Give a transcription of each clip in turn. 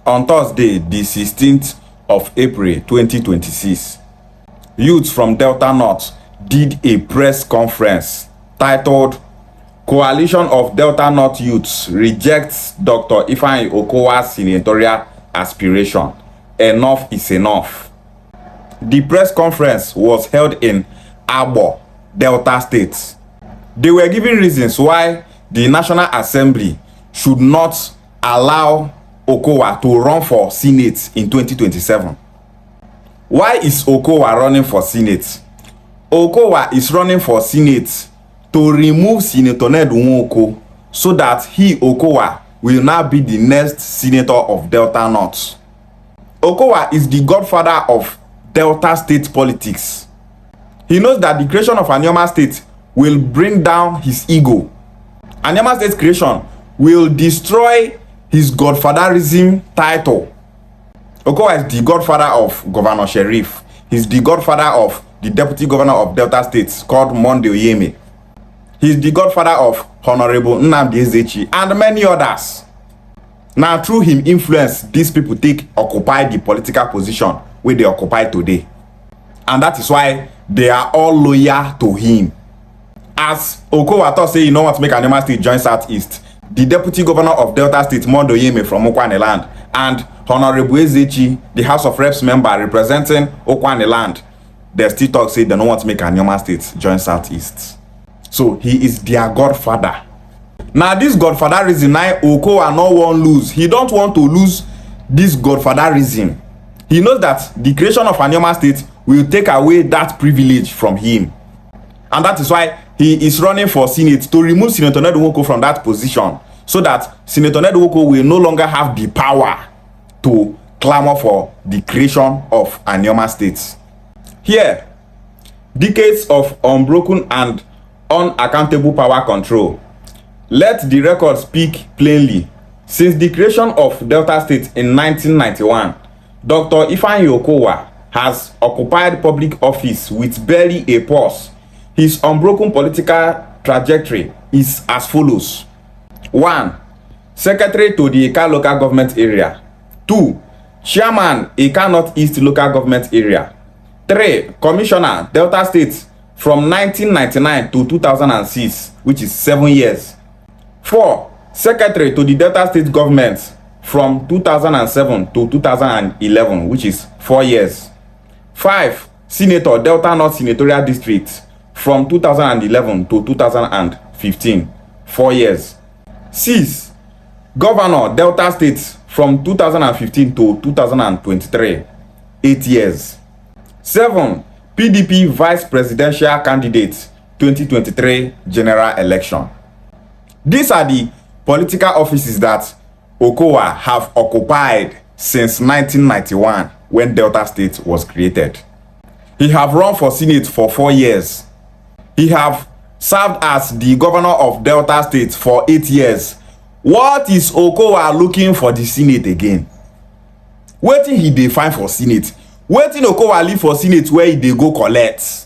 On Thursday, the 16th of April 2026, youths from Delta North did a press conference titled Coalition of Delta North Youths Rejects Dr. Ifeanyi Okowa's Senatorial Aspiration. Enough is enough. The press conference was held in Abo, Delta State. They were giving reasons why the National Assembly should not allow Okowa to run for Senate in 2027. Why is Okowa running for Senate? Okowa is running for Senate to remove Senator Ned Nwoko so that he, Okowa, will now be the next senator of Delta North. Okowa is the godfather of Delta State politics. He knows that the creation of Anyoma State will bring down his ego. Anyoma State creation will destroy his godfatherism title. Okowa is the godfather of Governor Sheriff. He's the godfather of the deputy governor of Delta State called Monday Oyeme. He's the godfather of Honorable Nnamdi Ezechi and many others. Now, through him influence, these people occupy the political position where they occupy today. And that is why they are all loyal to him. As Okowa thought say, you know what, make Anyoma State join Southeast, the deputy governor of Delta State, Monday Oyeme from Okwaneland, and Honorable Ezechi, the House of Reps member representing Okwaneland, they still talk say they don't want to make Anyoma State join Southeast. So he is their godfather. Now this godfatherism, now Okowa no one lose. He don't want to lose this godfatherism. He knows that the creation of Anyoma State will take away that privilege from him. And that is why he is running for Senate to remove Senator Ned Nwoko from that position, so that Senator Ned Nwoko will no longer have the power to clamor for the creation of Anyoma State. Here, decades of unbroken and unaccountable power control. Let the record speak plainly. Since the creation of Delta State in 1991, Dr. Ifeanyi Okowa has occupied public office with barely a pause. His unbroken political trajectory is as follows. 1. Secretary to the Eka Local Government Area. 2. Chairman, Eka Northeast Local Government Area. 3. Commissioner, Delta State from 1999 to 2006, which is 7 years. 4. Secretary to the Delta State Government from 2007 to 2011, which is 4 years. 5. Senator, Delta North Senatorial District from 2011 to 2015, 4 years. 6. Governor, Delta State from 2015 to 2023, 8 years. 7. PDP Vice Presidential Candidate 2023 General Election. These are the political offices that Okowa have occupied since 1991 when Delta State was created. He have run for Senate for 4 years. He have served as the governor of Delta State for 8 years. What is Okowa looking for the Senate again? Wetin he dey find for Senate? Wetin Okowa leave for Senate where he dey go collect?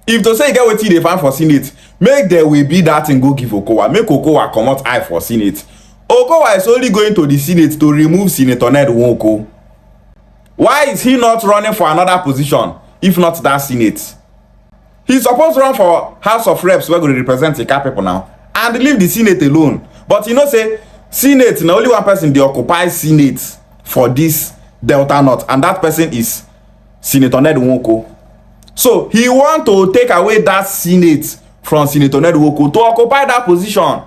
If to say you get wetin he dey find for Senate, make there will be that thing go give Okowa. Make Okowa comot eye for Senate. Okowa is only going to the Senate to remove Senator Ned Nwoko. Why is he not running for another position if not that Senate? He suppose run for House of Reps where go dey represent Eka people now and leave the Senate alone. But you know say Senate na only one person dey occupy Senate for this Delta North, and that person is Senator Ned Nwoko. So he want to take away that Senate from Senator Ned Nwoko to occupy that position,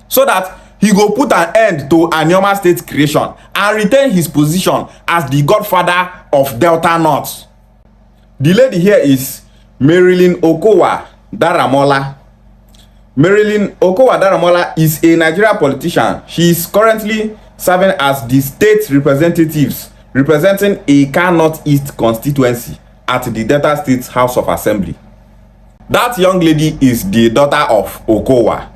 so that he go put an end to Anyoma State creation and retain his position as the godfather of Delta North. The lady here is Marilyn Okowa Daramola. Marilyn Okowa Daramola is a Nigerian politician. She is currently serving as the state representatives representing Eka Northeast constituency at the Delta State House of Assembly. That young lady is the daughter of Okowa.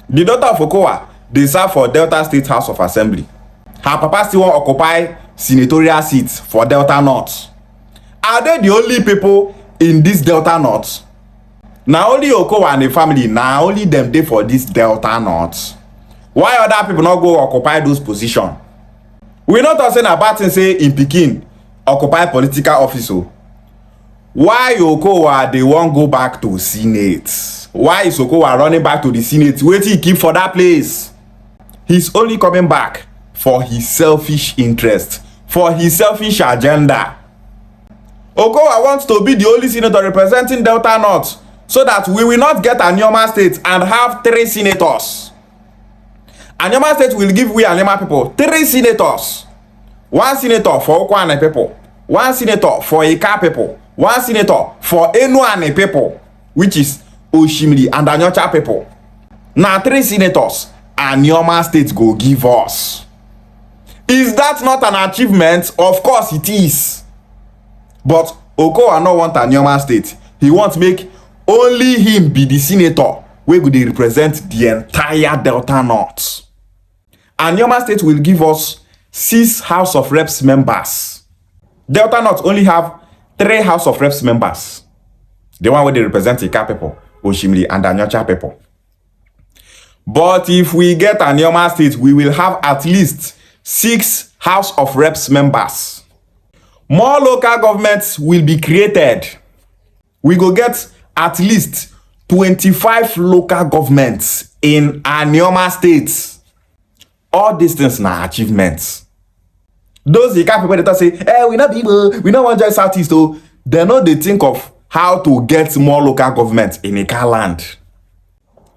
The daughter of Okowa, they serve for Delta State House of Assembly. Her papa still want occupy senatorial seats for Delta North. Are they the only people in this Delta North? Now only Okowa and the family, now only them dey for this Delta North. Why other people not go occupy those positions? We not talking about thing say in Pikin occupy political office. Why Okowa they won't go back to Senate? Why is Okowa running back to the Senate? Wait till he keep for that place. He's only coming back for his selfish interest, for his selfish agenda. Okowa wants to be the only senator representing Delta North so that we will not get Anyoma State and have 3 senators. Anyoma State will give we Anyoma people 3 senators. 1 senator for Okwane people, 1 senator for Ika people, 1 senator for Enuane people, which is Oshimiri and Anyocha people. Now 3 senators Anyoma State go give us. Is that not an achievement? Of course it is. But Okowa no want Anyoma State. He wants make only him be the senator wey go dey represent the entire Delta North. Anyoma State will give us 6 House of Reps members. Delta North only have 3 House of Reps members. The one where they represent Ika people, Oshimiri and Anyocha people. But if we get Anyoma State, we will have at least 6 House of Reps members. More local governments will be created. We go get at least 25 local governments in Anyoma State. All these things na achievements. Those Ika people that say, we not people, we not want to join Southeast, they know they think of how to get more local government in Ika land.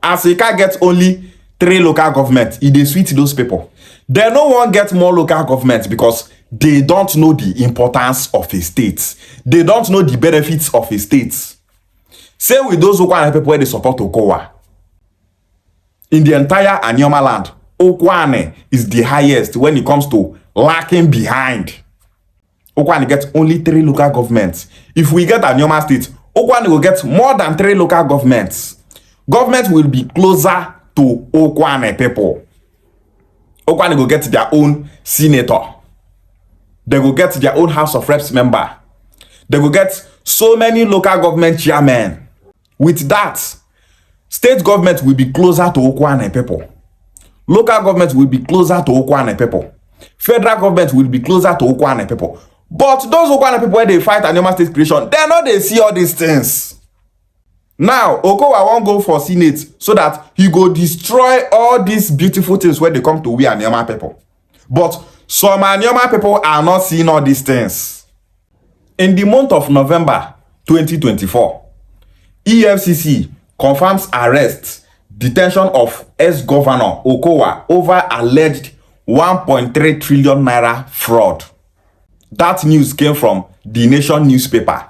As Ika gets only 3 local governments, it dey sweet those people. They no one get more local government because they don't know the importance of a state. They don't know the benefits of a state. Same with those Okwane people where they support Okowa. In the entire Anyoma land, Okwane is the highest when it comes to lacking behind. Okwane gets only 3 local governments. If we get Anyoma State, Okwane will get more than 3 local governments. Government will be closer to Okwane people. Okwane will get their own senator. They will get their own House of Reps member. They will get so many local government chairmen. With that, state government will be closer to Okwane people. Local government will be closer to Okwane people. Federal government will be closer to Okwane people. But those Okwane people where they fight Anyoma State creation, they know they see all these things. Now, Okowa won't go for Senate so that he go destroy all these beautiful things when they come to we Anyoma people. But some Anyoma people are not seeing all these things. In the month of November 2024, EFCC confirms arrest, detention of ex-governor Okowa over alleged 1.3 trillion naira fraud. That news came from The Nation newspaper.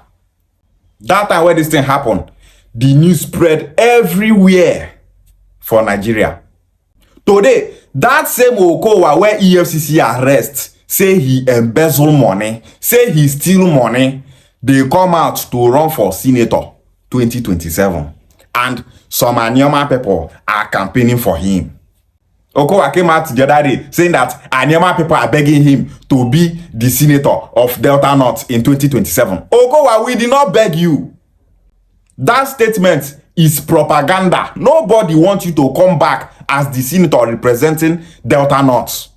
That time when this thing happened, the news spread everywhere for Nigeria. Today, that same Okowa where EFCC arrest, say he embezzle money, say he steal money, they come out to run for senator 2027. And some Anyoma people are campaigning for him. Okowa came out the other day saying that Anyoma people are begging him to be the senator of Delta North in 2027. Okowa, we did not beg you. That statement is propaganda. Nobody wants you to come back as the senator representing Delta North.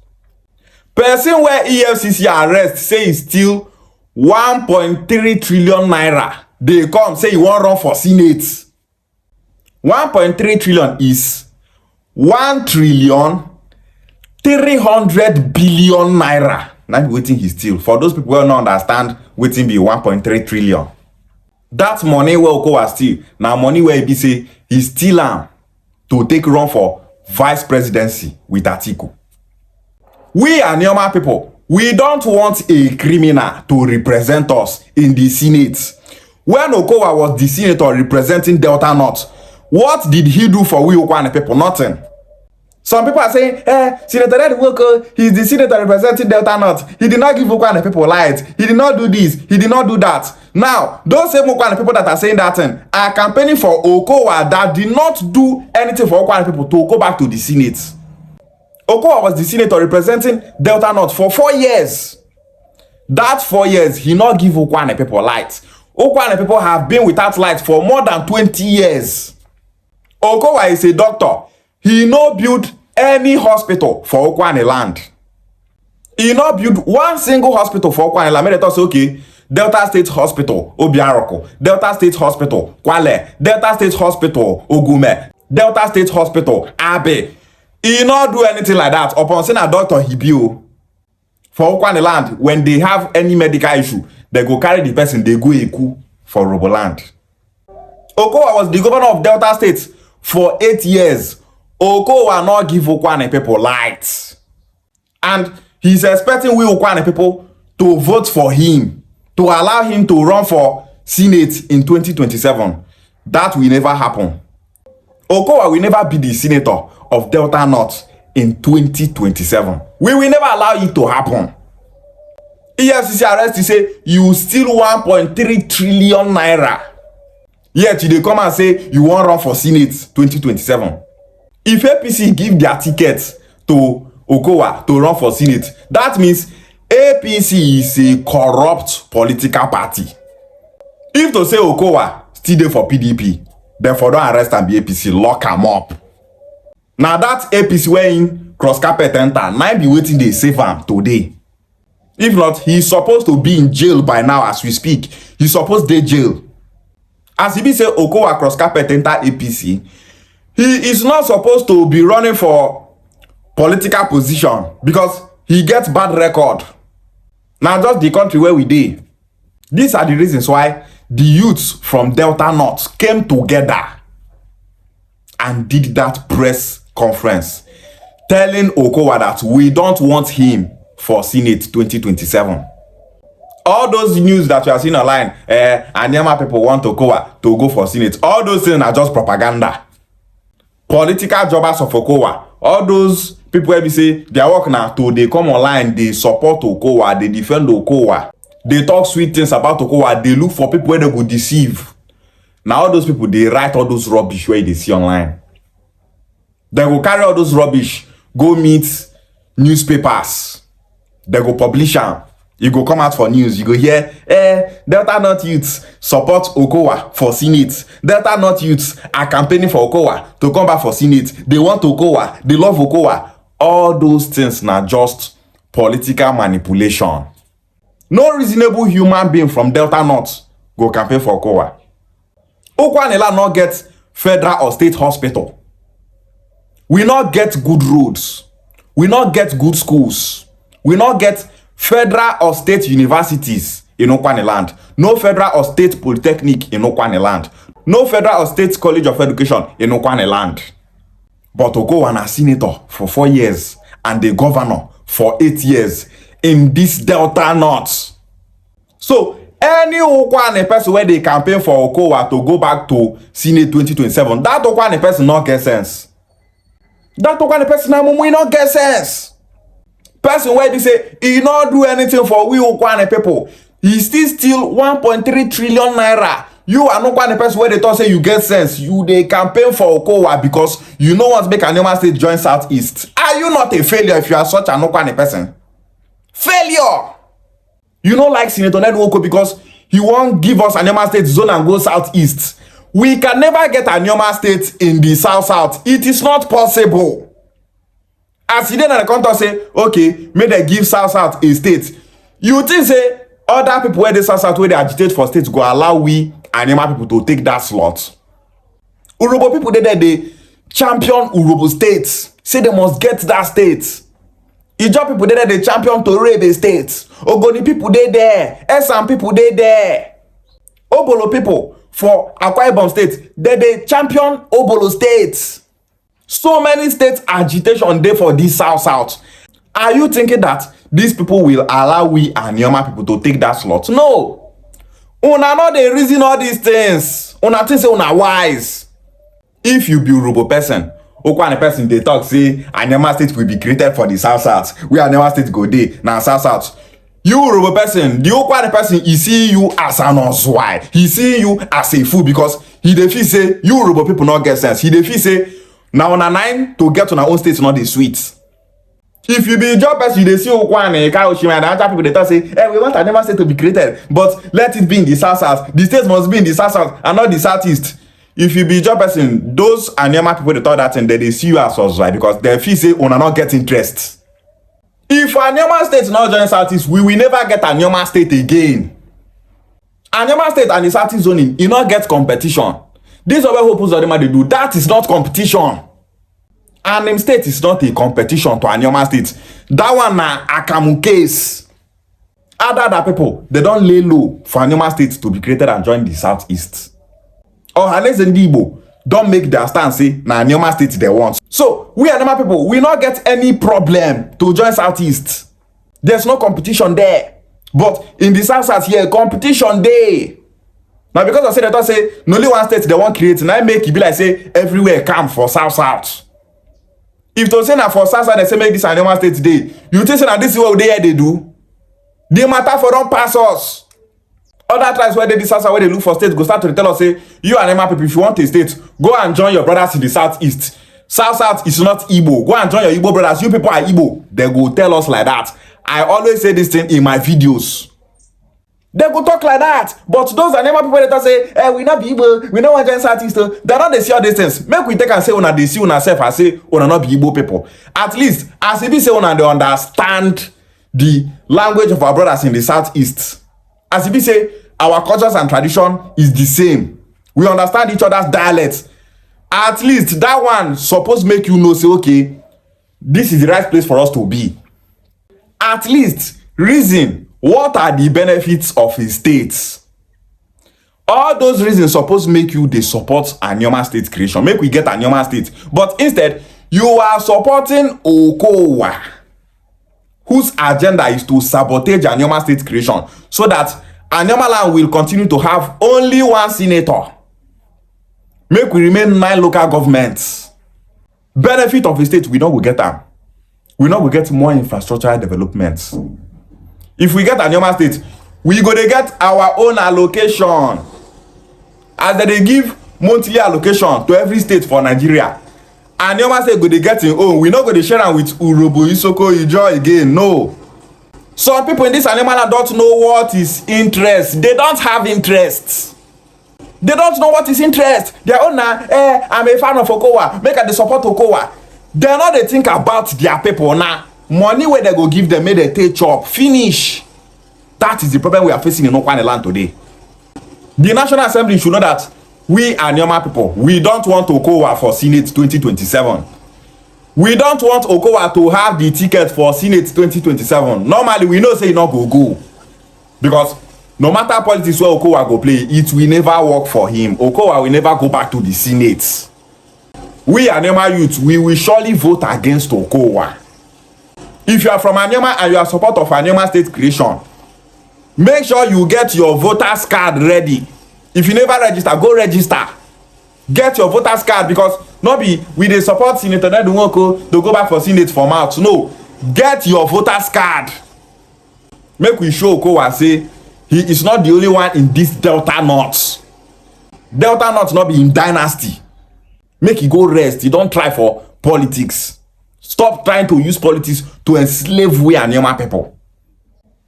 Person where EFCC arrest say he steal 1.3 trillion naira. They come say he won't run for Senate. 1.3 trillion is 1 trillion 300 billion naira. Not waiting he steal. For those people who don't understand, waiting be 1.3 trillion. That money where Okowa steal, now money where he say he steal am to take run for vice presidency with Atiku. We Anyoma people, we don't want a criminal to represent us in the Senate. When Okowa was the senator representing Delta North, what did he do for we Okwane people? Nothing. Some people are saying, Senator Ed Wilco, he's the senator representing Delta North. He did not give Okwane people light. He did not do this. He did not do that. Now, those same Okwane people that are saying that thing are campaigning for Okowa that did not do anything for Okwane people to go back to the Senate. Okowa was the senator representing Delta North for 4 years. That 4 years, he not give Okwane people light. Okwane people have been without light for more than 20 years. Okowa is a doctor. He no build any hospital for Okwane land. e no build one single hospital for Okwanila. Make dem talk say okay, Delta State Hospital Obiaroko, Delta State Hospital Kwale, Delta State Hospital Ogume, Delta State Hospital Abe. E no do anything like that. Upon saying a doctor he build for Okwanila, when they have any medical issue, they go carry the person, they go Eku for Roboland. Okowa was the governor of Delta State for 8 years. Okowa not give Okwane people light. And he's expecting we Okwane people to vote for him, to allow him to run for Senate in 2027. That will never happen. Okowa will never be the senator of Delta North in 2027. We will never allow it to happen. EFCC arrest you say you steal 1.3 trillion naira. Yet you dey come and say you wan run for Senate 2027. If APC give their ticket to Okowa to run for Senate, that means APC is a corrupt political party. If to say Okowa still dey for PDP, therefore don't arrest and be APC, lock am up. Now that APC wey in cross carpet enter, na be wetin dey save am today. If not, he is supposed to be in jail by now as we speak. He supposed dey jail. As he be say Okowa cross carpet enter APC, he is not supposed to be running for political position because he gets bad record. Now just the country where we dey. These are the reasons why the youths from Delta North came together and did that press conference telling Okowa that we don't want him for Senate 2027. All those news that you are seeing online, Anyama people want Okowa to go for Senate. All those things are just propaganda. Political jobbers of Okowa. All those people where we say their work now to they come online, they support Okowa, they defend Okowa, they talk sweet things about Okowa, they look for people where they go deceive. Now all those people they write all those rubbish where they see online. They go carry all those rubbish, go meet newspapers. They go publish them. You go come out for news. You go hear, Delta North youths support Okowa for Senate. Delta North youths are campaigning for Okowa to come back for Senate. They want Okowa. They love Okowa. All those things now just political manipulation. No reasonable human being from Delta North go campaign for Okowa. Okwanila not get federal or state hospital. We not get good roads. We not get good schools. We not get federal or state universities in Okwaneland. No federal or state polytechnic in Okwaneland. No federal or state college of education in Okwaneland. But Okowa na senator for 4 years and the governor for 8 years in this Delta North. So any Okwane person where they campaign for Okowa to go back to Senate 2027, that Okwane person not get sense. That Okwane person na mumu not get sense. Person where they say he not do anything for we Okwane people, he still steal 1.3 trillion naira. You are not one person where they talk say you get sense. You they campaign for Okowa because you know what make Anyama State join Southeast. Are you not a failure if you are such an Okwane person? Failure. You don't like Senator Ned Nwoko because he won't give us Anyama State zone and go Southeast. We can never get Anyama State in the South. It is not possible. As he did in the country say, okay, may they give South a state. You think say other people where they South where they agitate for states go allow we Anyama people to take that slot? Urobo people they champion Urobo states. Say they must get that state. Ijaw people they champion Torebe state. Ogoni people they there. Esan people they there. Obolo people for Akwa Ibom state they champion Obolo states. So many states agitation there for this South. Are you thinking that these people will allow we Anyama people to take that slot? No. Una not dey reason all these things. Una think say una wise. If you be Urobo person, Okwane person they talk say Anyama State will be created for the South. We Anyama State go dey na South. You Urobo person, the Okwane person, he see you as an Ozwai. He see you as a fool because he dey feel say you Urobo people not get sense. He dey feel say now on a 9 to get on our own state not the sweet. If you be a job person, they see Okwane, Kaoshima, and other people they talk say, hey, we want Anyama State to be created, but let it be in the South. The state must be in the South and not the Southeast. If you be a job person, those Anyama people they talk that and they see you as Ozwai because they feel say una not get interest. If Anyama State not join Southeast, we will never get Anyama State again. Anyama State and the Southeast zoning, e not get competition. This is what Hope Uzodinma dey do. That is not competition. Anim State is not a competition to Anyama State. That one na Akamu case. Other people, they don't lay low for Anyama State to be created and join the Southeast. Or Hanese Igbo don't make their stand say na Anyama State they want. So we Anyama people, we not get any problem to join Southeast. There's no competition there. But in the South here, competition there. Now because I say that I say no only one state they want create, now make it be like say everywhere come for South. If to say na for South they say make this Anyama State day, you think say na this is what they do? The matter for don't pass us. Other tribes where they this South where they look for states go start to tell us say you Anyama people if you want a state, go and join your brothers in the Southeast. South is not Igbo. Go and join your Igbo brothers. You people are Igbo. They go tell us like that. I always say this thing in my videos. They go talk like that. But those Anyama people that say, we not be Igbo, we not want to join Southeast. They're not they see all these things. Make we take and say una they see una self and say una not be Igbo people. At least as if we say una they understand the language of our brothers in the Southeast. As if we say our cultures and tradition is the same. We understand each other's dialects. At least that one supposed make you know say okay, this is the right place for us to be. At least reason what are the benefits of a state. All those reasons supposed make you they support Anyama State creation. Make we get Anyama State. But instead, you are supporting Okowa, whose agenda is to sabotage Anyama State creation so that Anyama land will continue to have only one senator. Make we remain 9 local governments. Benefit of a state, we don't will get them. We know we get more infrastructural developments. If we get Anyama State, we go to get our own allocation. As they give monthly allocation to every state for Nigeria. Anyama State go to get in own. We not go to share them with Urobo, Isoko, Ijo again. No. Some people in this Anyama land don't know what is interest. They don't have interest. They don't know what is interest. Their own I'm a fan of Okowa. Make a support Okowa. They not they think about their people now. Money where they go give them, make they take chop. Finish. That is the problem we are facing in Okwane land today. The National Assembly should know that we are Anyama people. We don't want Okowa for Senate 2027. We don't want Okowa to have the ticket for Senate 2027. Normally, we know say not go. Because no matter politics where Okowa go play, it will never work for him. Okowa will never go back to the Senate. We Anyama youth, we will surely vote against Okowa. If you are from Anyama and you are support of Anyama State creation, make sure you get your voters card ready. If you never register, go register. Get your voters card because not be we dey support Senator Nedunwoko to go back for Senate for mouth. No, get your voters card. Make we show Okowa say he is not the only one in this Delta North. Delta North not be in dynasty. Make he go rest. He don't try for politics. Stop trying to use politics to enslave we Anyama people.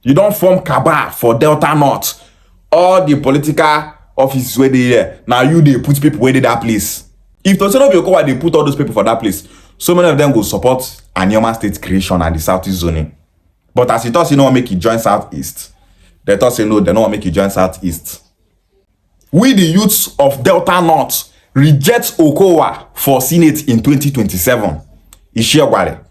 You don't form cabal for Delta North. All the political offices where they there. Now you they put people where they that place. If to say no be Okowa, they put all those people for that place. So many of them go support Anyama State creation and the Southeast zoning. But as you thought, you know, make it join Southeast. They thought say no, they don't make it join Southeast. We the youths of Delta North reject Okowa for Senate in 2027. Ishiogware.